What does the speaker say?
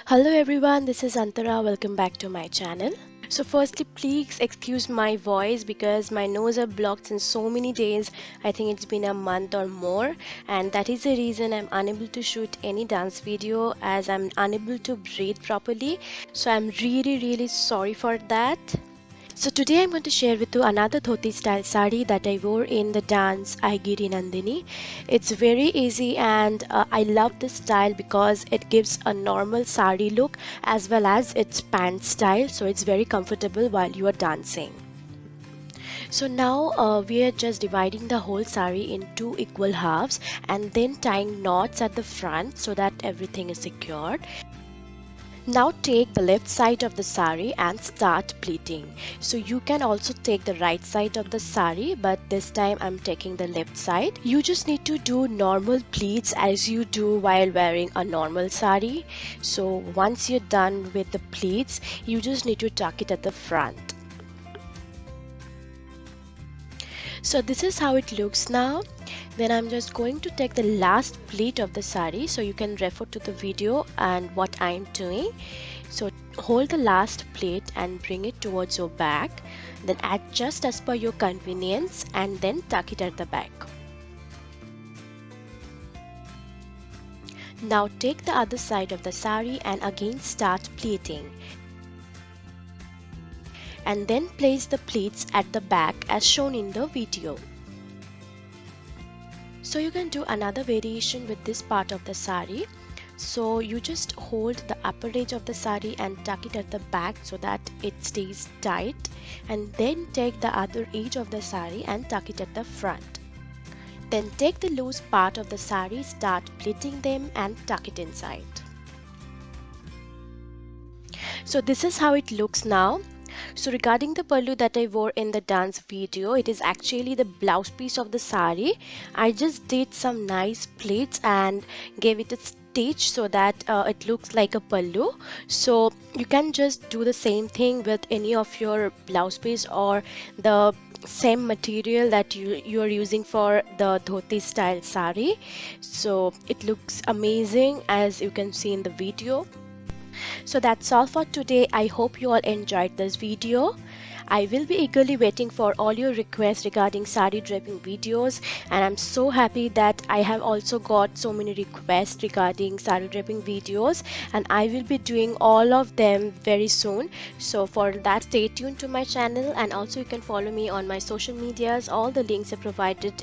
Hello everyone, this is Antara. Welcome back to my channel. So firstly, please excuse my voice because my nose are blocked since so many days. I think it's been a month or more, and that is the reason I'm unable to shoot any dance video as I'm unable to breathe properly. So I'm really sorry for that. So today I'm going to share with you another dhoti style sari that I wore in the dance Aigiri Nandini. It's very easy and I love this style because it gives a normal sari look as well as its pant style, so it's very comfortable while you are dancing. So now we are just dividing the whole sari in two equal halves and then tying knots at the front so that everything is secured. Now take the left side of the sari and start pleating. So you can also take the right side of the sari, but this time I'm taking the left side. You just need to do normal pleats as you do while wearing a normal sari. So once you're done with the pleats, you just need to tuck it at the front. So this is how it looks now. Then I'm just going to take the last pleat of the sari, so you can refer to the video and what I'm doing. So hold the last pleat and bring it towards your back, then adjust as per your convenience and then tuck it at the back. Now take the other side of the sari and again start pleating. And then place the pleats at the back as shown in the video. So you can do another variation with this part of the sari. So you just hold the upper edge of the sari and tuck it at the back so that it stays tight, and then take the other edge of the sari and tuck it at the front. Then take the loose part of the sari, start pleating them and tuck it inside. So this is how it looks now. So regarding the pallu that I wore in the dance video, it is actually the blouse piece of the sari. I just did some nice pleats and gave it a stitch so that it looks like a pallu. So you can just do the same thing with any of your blouse piece or the same material that you are using for the dhoti style sari. So it looks amazing as you can see in the video. So that's all for today. I hope you all enjoyed this video. I will be eagerly waiting for all your requests regarding sari draping videos, and I'm so happy that I have also got so many requests regarding sari draping videos, and I will be doing all of them very soon. So for that, stay tuned to my channel, and also you can follow me on my social medias. All the links are provided